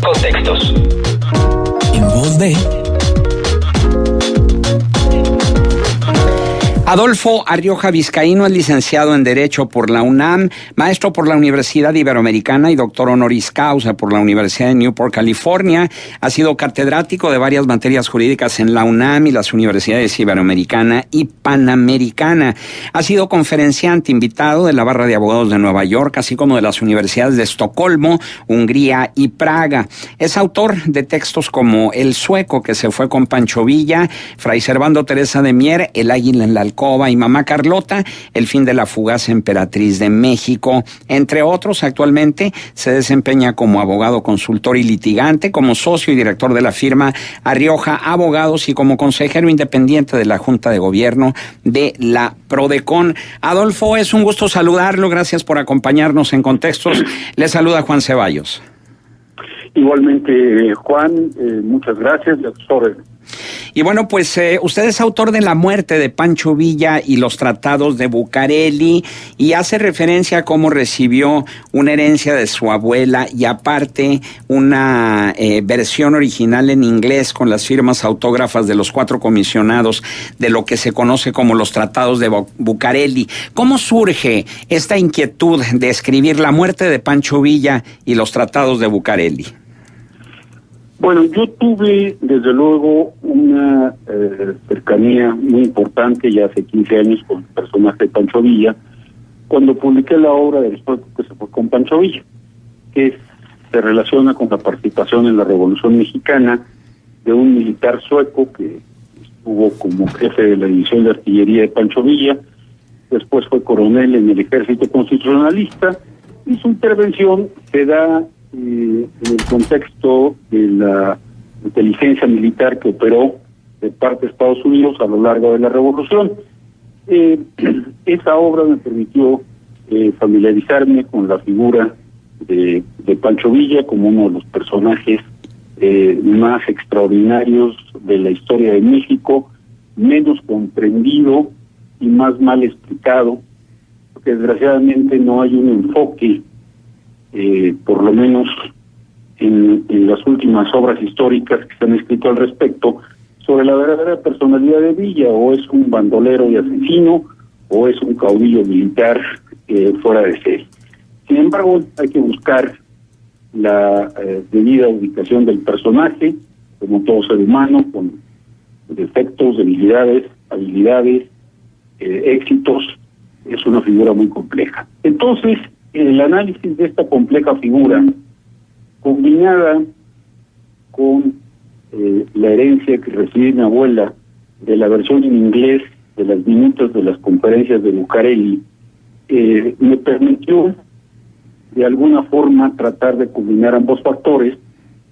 Contextos. En voz de Adolfo Arrioja Vizcaíno es licenciado en Derecho por la UNAM, maestro por la Universidad Iberoamericana y doctor honoris causa por la Universidad de Newport, California. Ha sido catedrático de varias materias jurídicas en la UNAM y las universidades Iberoamericana y Panamericana. Ha sido conferenciante invitado de la Barra de Abogados de Nueva York, así como de las universidades de Estocolmo, Hungría y Praga. Es autor de textos como El sueco que se fue con Pancho Villa, Fray Servando Teresa de Mier, El águila en la alcoba y Mamá Carlota, El fin de la fugaz emperatriz de México, entre otros. Actualmente se desempeña como abogado consultor y litigante, como socio y director de la firma Arrioja Abogados y como consejero independiente de la Junta de Gobierno de la Prodecon. Adolfo, es un gusto saludarlo, gracias por acompañarnos en Contextos. Le saluda Juan Ceballos. Igualmente, Juan, muchas gracias, doctor. Y bueno, pues usted es autor de La muerte de Pancho Villa y los tratados de Bucareli y hace referencia a cómo recibió una herencia de su abuela y aparte una versión original en inglés con las firmas autógrafas de los 4 comisionados de lo que se conoce como los tratados de Bucareli. ¿Cómo surge esta inquietud de escribir La muerte de Pancho Villa y los tratados de Bucareli? Bueno, yo tuve desde luego una cercanía muy importante ya hace 15 años con el personaje de Pancho Villa, cuando publiqué la obra del sueco que se fue con Pancho Villa, que se relaciona con la participación en la Revolución Mexicana de un militar sueco que estuvo como jefe de la división de artillería de Pancho Villa, después fue coronel en el ejército constitucionalista, y su intervención se da en el contexto de la inteligencia militar que operó de parte de Estados Unidos a lo largo de la Revolución. Esa obra me permitió familiarizarme con la figura de Pancho Villa como uno de los personajes más extraordinarios de la historia de México, menos comprendido y más mal explicado, porque desgraciadamente no hay un enfoque por lo menos en las últimas obras históricas que se han escrito al respecto, sobre la verdadera personalidad de Villa, o es un bandolero y asesino, o es un caudillo militar fuera de serie. Sin embargo, hay que buscar la debida ubicación del personaje, como todo ser humano, con defectos, debilidades, habilidades, éxitos. Es una figura muy compleja. Entonces, el análisis de esta compleja figura, combinada con la herencia que recibí mi abuela de la versión en inglés de las minutas de las conferencias de Bucareli, me permitió de alguna forma tratar de combinar ambos factores,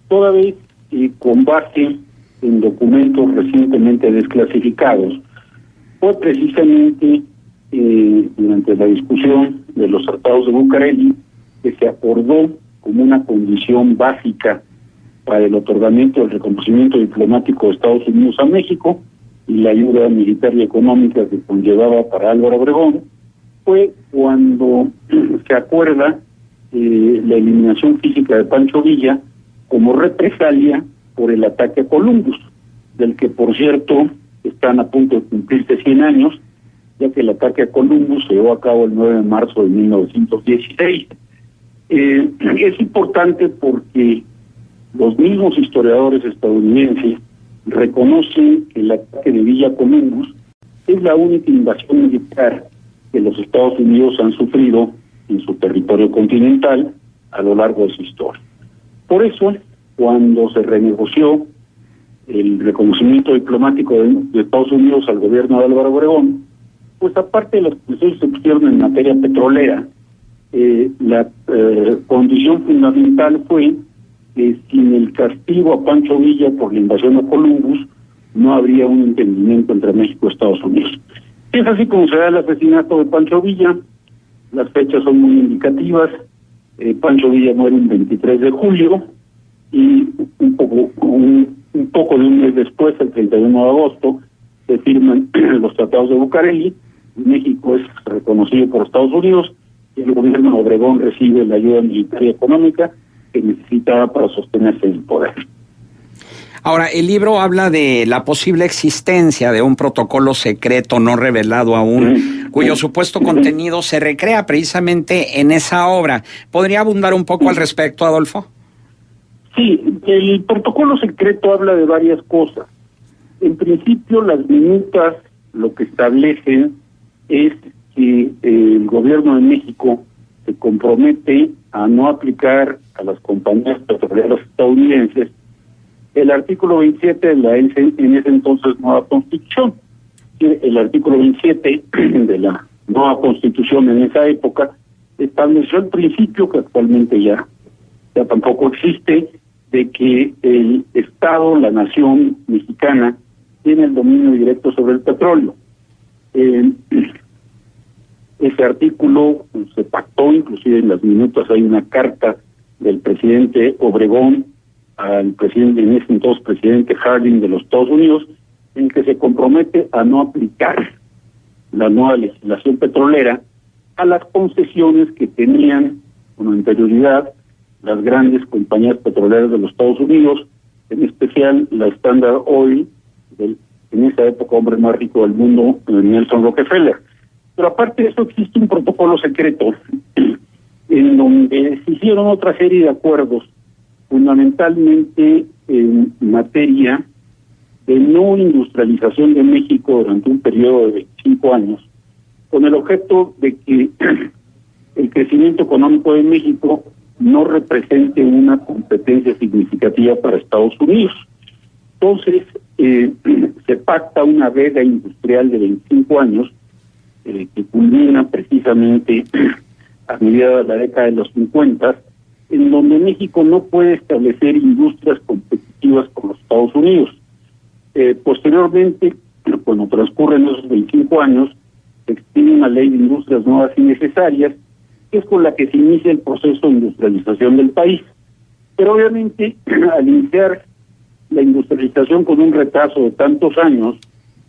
toda vez con base en documentos recientemente desclasificados. Fue precisamente durante la discusión de los tratados de Bucareli que se acordó como una condición básica para el otorgamiento del reconocimiento diplomático de Estados Unidos a México y la ayuda militar y económica que conllevaba para Álvaro Obregón, fue cuando se acuerda la eliminación física de Pancho Villa como represalia por el ataque a Columbus, del que por cierto están a punto de cumplirse 100 años, ya que el ataque a Columbus se llevó a cabo el 9 de marzo de 1916. Es importante porque los mismos historiadores estadounidenses reconocen que el ataque de Villa a Columbus es la única invasión militar que los Estados Unidos han sufrido en su territorio continental a lo largo de su historia. Por eso, cuando se renegoció el reconocimiento diplomático de Estados Unidos al gobierno de Álvaro Obregón, pues aparte de las condiciones que se pusieron en materia petrolera, la condición fundamental fue que sin el castigo a Pancho Villa por la invasión a Columbus, no habría un entendimiento entre México y Estados Unidos. Es así como se da el asesinato de Pancho Villa. Las fechas son muy indicativas. Pancho Villa muere el 23 de julio y un poco de un mes después, el 31 de agosto, se firman los tratados de Bucareli. México es reconocido por Estados Unidos y el gobierno de Obregón recibe la ayuda militar y económica que necesitaba para sostenerse en el poder. Ahora, el libro habla de la posible existencia de un protocolo secreto no revelado aún, cuyo supuesto contenido se recrea precisamente en esa obra. ¿Podría abundar un poco al respecto, Adolfo? Sí, el protocolo secreto habla de varias cosas. En principio, las minutas lo que establecen es que el gobierno de México se compromete a no aplicar a las compañías petroleras estadounidenses el artículo 27 de la en ese entonces nueva Constitución. El artículo 27 de la nueva Constitución en esa época estableció el principio que actualmente ya tampoco existe, de que el Estado, la nación mexicana, tiene el dominio directo sobre el petróleo. Ese artículo se pactó, inclusive en las minutas hay una carta del presidente Obregón al presidente, en ese entonces presidente Harding de los Estados Unidos, en que se compromete a no aplicar la nueva legislación petrolera a las concesiones que tenían con anterioridad las grandes compañías petroleras de los Estados Unidos, en especial la Standard Oil, en esa época hombre más rico del mundo, Nelson Rockefeller. Pero aparte de eso existe un protocolo secreto en donde se hicieron otra serie de acuerdos, fundamentalmente en materia de no industrialización de México durante un periodo de 25 años, con el objeto de que el crecimiento económico de México no represente una competencia significativa para Estados Unidos. Entonces, se pacta una veda industrial de 25 años que culmina precisamente a mediados de la década de los 50, en donde México no puede establecer industrias competitivas con los Estados Unidos. Posteriormente, cuando transcurren esos 25 años, se expide una ley de industrias nuevas y necesarias, que es con la que se inicia el proceso de industrialización del país. Pero obviamente, al iniciar la industrialización con un retraso de tantos años,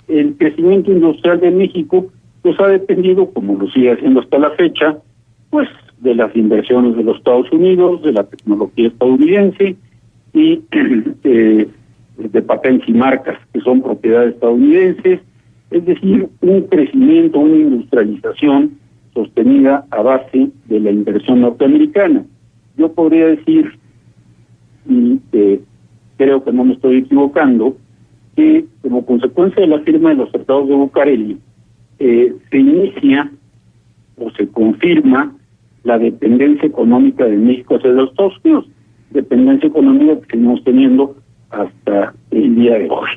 el crecimiento industrial de México pues ha dependido, como lo sigue haciendo hasta la fecha, pues de las inversiones de los Estados Unidos, de la tecnología estadounidense y de patentes y marcas que son propiedad estadounidenses, es decir, un crecimiento, una industrialización sostenida a base de la inversión norteamericana. Yo podría decir, y creo que no me estoy equivocando, que como consecuencia de la firma de los tratados de Bucareli, se inicia o se confirma la dependencia económica de México hacia los Estados Unidos, dependencia económica que seguimos teniendo hasta el día de hoy.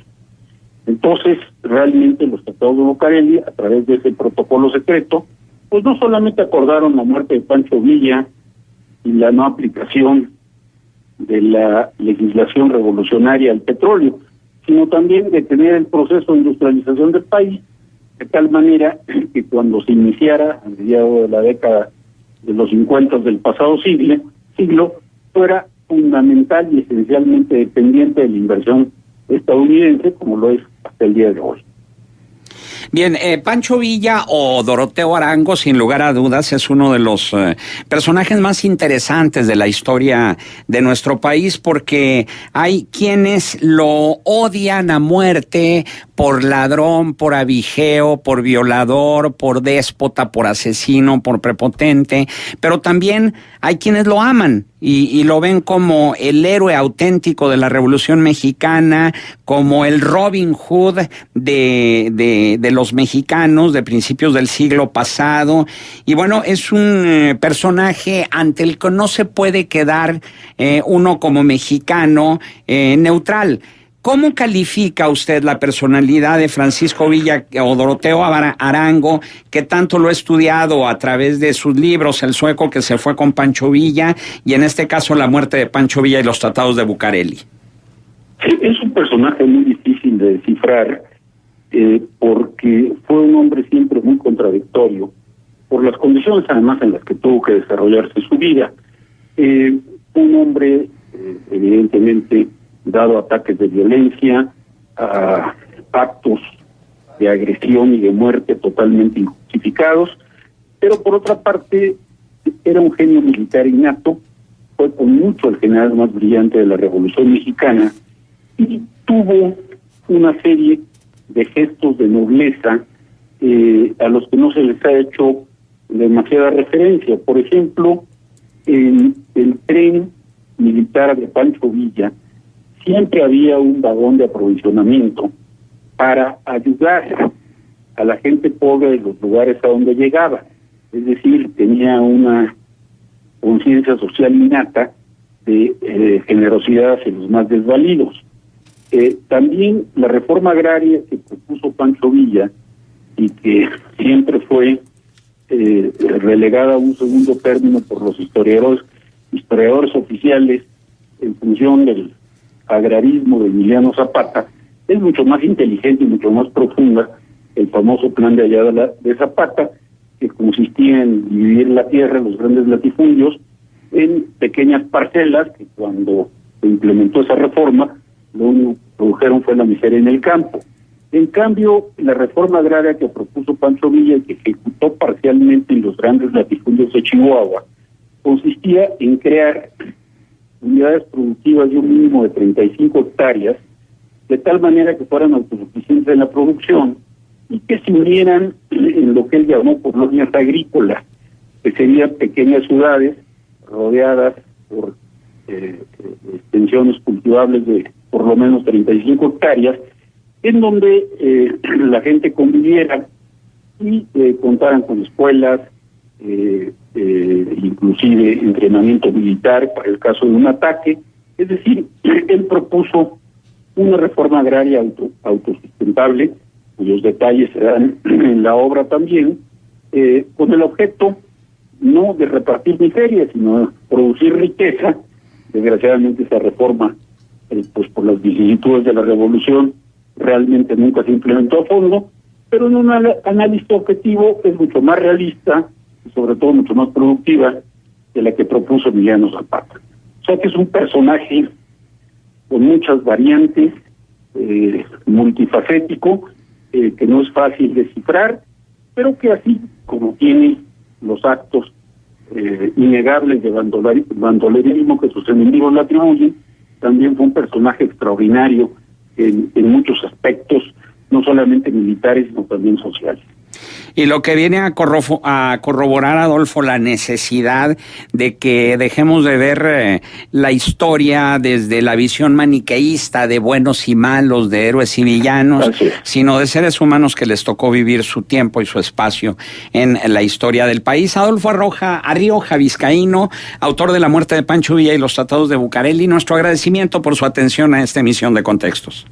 Entonces, realmente los tratados de Bucareli, a través de ese protocolo secreto, pues no solamente acordaron la muerte de Pancho Villa y la no aplicación de la legislación revolucionaria al petróleo, sino también detener el proceso de industrialización del país, de tal manera que cuando se iniciara a mediados de la década de los 50 del pasado siglo, fuera fundamental y esencialmente dependiente de la inversión estadounidense, como lo es hasta el día de hoy. Bien, Pancho Villa o Doroteo Arango, sin lugar a dudas, es uno de los personajes más interesantes de la historia de nuestro país, porque hay quienes lo odian a muerte por ladrón, por abigeo, por violador, por déspota, por asesino, por prepotente, pero también hay quienes lo aman y lo ven como el héroe auténtico de la Revolución Mexicana, como el Robin Hood de los mexicanos de principios del siglo pasado. Y bueno, es un personaje ante el que no se puede quedar uno como mexicano neutral. ¿Cómo califica usted la personalidad de Francisco Villa o Doroteo Arango, que tanto lo ha estudiado a través de sus libros, El sueco que se fue con Pancho Villa, y en este caso La muerte de Pancho Villa y los tratados de Bucareli? Es un personaje muy difícil de descifrar, porque fue un hombre siempre muy contradictorio, por las condiciones además en las que tuvo que desarrollarse su vida. Un hombre, evidentemente, dado a ataques de violencia, a actos de agresión y de muerte totalmente injustificados, pero por otra parte era un genio militar innato, fue con mucho el general más brillante de la Revolución Mexicana y tuvo una serie de gestos de nobleza a los que no se les ha hecho demasiada referencia. Por ejemplo, en el tren militar de Pancho Villa siempre había un vagón de aprovisionamiento para ayudar a la gente pobre de los lugares a donde llegaba. Es decir, tenía una conciencia social innata de generosidad hacia los más desvalidos. También la reforma agraria que propuso Pancho Villa y que siempre fue relegada a un segundo término por los historiadores oficiales en función del agrarismo de Emiliano Zapata, es mucho más inteligente y mucho más profunda. El famoso plan de Ayala de Zapata, que consistía en dividir la tierra, los grandes latifundios, en pequeñas parcelas, que cuando se implementó esa reforma, lo único que produjeron fue la miseria en el campo. En cambio, la reforma agraria que propuso Pancho Villa y que ejecutó parcialmente en los grandes latifundios de Chihuahua, consistía en crear unidades productivas de un mínimo de 35 hectáreas, de tal manera que fueran autosuficientes en la producción y que se unieran en lo que él llamó colonias agrícolas, que serían pequeñas ciudades rodeadas por extensiones cultivables de por lo menos 35 hectáreas, en donde la gente conviviera y contaran con escuelas, inclusive entrenamiento militar para el caso de un ataque. Es decir, él propuso una reforma agraria autosustentable, cuyos detalles se dan en la obra también, con el objeto no de repartir miseria, sino de producir riqueza. Desgraciadamente esa reforma, pues por las vicisitudes de la revolución, realmente nunca se implementó a fondo, pero en un análisis objetivo es mucho más realista y sobre todo mucho más productiva de la que propuso Emiliano Zapata. O sea que es un personaje con muchas variantes, multifacético, que no es fácil descifrar, pero que así como tiene los actos innegables de bandolerismo que sus enemigos le atribuyen, también fue un personaje extraordinario en muchos aspectos, no solamente militares, sino también sociales. Y lo que viene a corroborar, Adolfo, la necesidad de que dejemos de ver la historia desde la visión maniqueísta de buenos y malos, de héroes y villanos, sino de seres humanos que les tocó vivir su tiempo y su espacio en la historia del país. Adolfo Arrioja Vizcaíno, autor de La muerte de Pancho Villa y los tratados de Bucareli, nuestro agradecimiento por su atención a esta emisión de Contextos.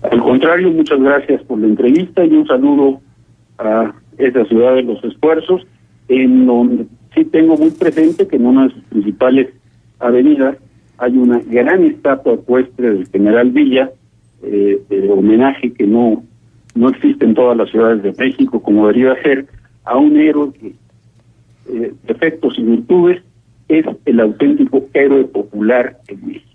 Al contrario, muchas gracias por la entrevista y un saludo a esa ciudad de los esfuerzos, en donde sí tengo muy presente que en una de sus principales avenidas hay una gran estatua ecuestre del general Villa, de homenaje que no existe en todas las ciudades de México como debería ser, a un héroe que, defectos y virtudes, es el auténtico héroe popular en México.